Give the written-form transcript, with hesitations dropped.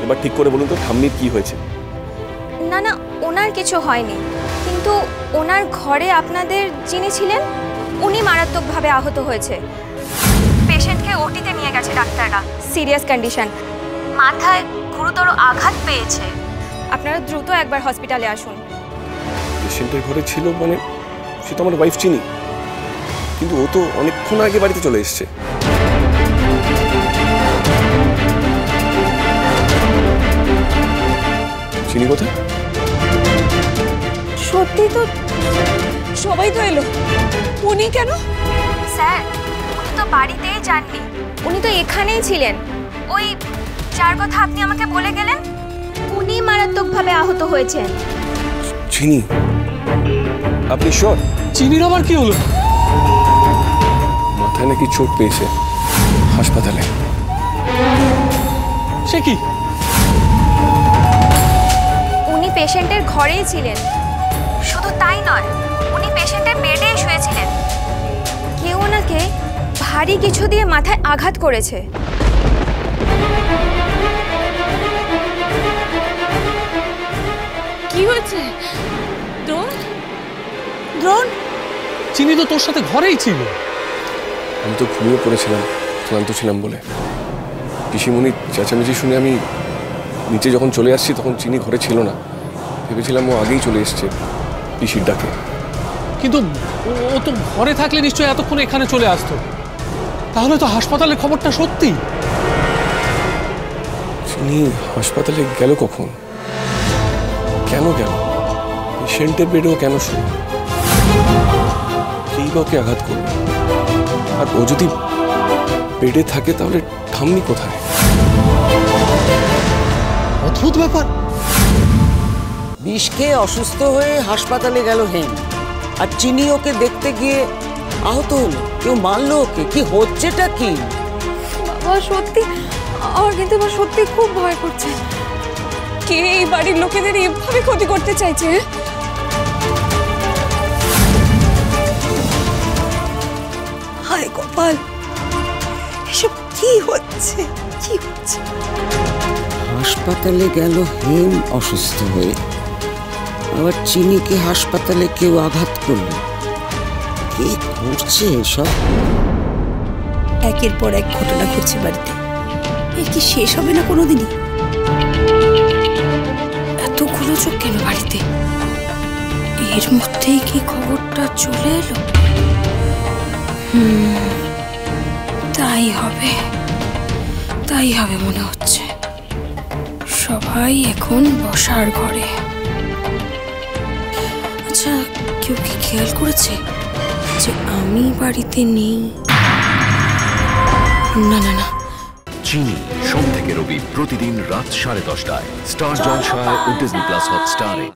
এবার ঠিক করে বলুন তো ঠাম্মির কি হয়েছে? না না, ওনার কিছু হয়নি, কিন্তু ওনার ঘরে আপনাদের যিনি ছিলেন উনি মারাত্মকভাবে আহত হয়েছে। পেশেন্টকে ওটিতে নিয়ে গেছে ডাক্তাররা, সিরিয়াস কন্ডিশন, মাথায় গুরুতর আঘাত পেয়েছে। আপনারা দ্রুত একবার হসপিটালে আসুন। পেশেন্টের ঘরে ছিল মানে সে তো আমার ওয়াইফ চিনি, কিন্তু ও তো অনেকক্ষণ আগে বাড়িতে চলে এসছে। চিনি কোথায়? সত্যি তো সবাই তো এলো, উনি কেন? স্যার উনি তো বাড়িতেই যাননি, উনি তো এখানেই ছিলেন। ওই যার কথা আপনি আমাকে বলে গেলেন উনি মারাত্মকভাবে আহত হয়েছেন। চিনি? আপনি শিওর? চিনির আবার কি হলো? মাথায় নাকি চোট পেয়েছে, হাসপাতালে। সে কি? উনি পেশেন্টের ঘরেই ছিলেন, শুধু তাই নয় উনি পেশেন্টের বেডেই শুয়েছিলেন। কেউ ওনাকে ভারী কিছু দিয়ে মাথায় আঘাত করেছে। কি হয়েছে? দ্রোণ? দ্রোণ? চিনি তো তোর সাথে ঘরেই ছিল। আমি তো ঘুমিয়ে পড়েছিলাম, ক্লান্ত ছিলাম বলে। পিসিমণি চেঁচামেচি শুনে আমি নিচে যখন চলে আসছি তখন চিনি ঘরে ছিল না। ভেবেছিলাম ও আগেই চলে এসছে পিসির ডাকে। কিন্তু ও তো ঘরে থাকলে নিশ্চয়ই এতক্ষণ এখানে চলে আসতো। তাহলে তো হাসপাতালের খবরটা সত্যি। চিনি হাসপাতালে গেল কখন? কেন গেল? পেশেন্টের বেডেও কেন শুনে? কেই বা ওকে আঘাত করবে? আর ও যদি বেডে থাকে তাহলে ঠাম্মি কোথায়? অদ্ভুত ব্যাপার। বিষ খেয়ে অসুস্থ হয়ে হাসপাতালে গেল হেম, আর চিনি ওকে দেখতে গিয়ে আহত হলো। কেউ মারলো ওকে? কি হচ্ছেটা কি? বাবা সত্যি, আমার কিন্তু এবার সত্যি খুব ভয় করছে। কে এই বাড়ির লোকেদের এভাবে ক্ষতি করতে চাইছে? হায় কপাল, এসব কি হচ্ছে? কি হচ্ছে? হাসপাতালে গেল হেম অসুস্থ হয়ে, আবার চিনিকে হাসপাতালে কেউ আঘাত করলো। কে করছে এসব? একের পর এক ঘটনা ঘটছে বাড়িতে, এর কি শেষ হবে না কোনোদিনই? এতগুলো চোখ কেন বাড়িতে? এর মধ্যেই কি খবরটা চলে এলো? তাই হবে, তাই হবে মনে হচ্ছে। সবাই এখন বসার ঘরে। আচ্ছা, কেউ কি খেয়াল করেছে যে আমি বাড়িতে নেই? না না না। চিনি সোম থেকে রবি প্রতিদিন রাত 10:30টায় স্টার জলসায় ও ডিজনি প্লাস হটস্টারে।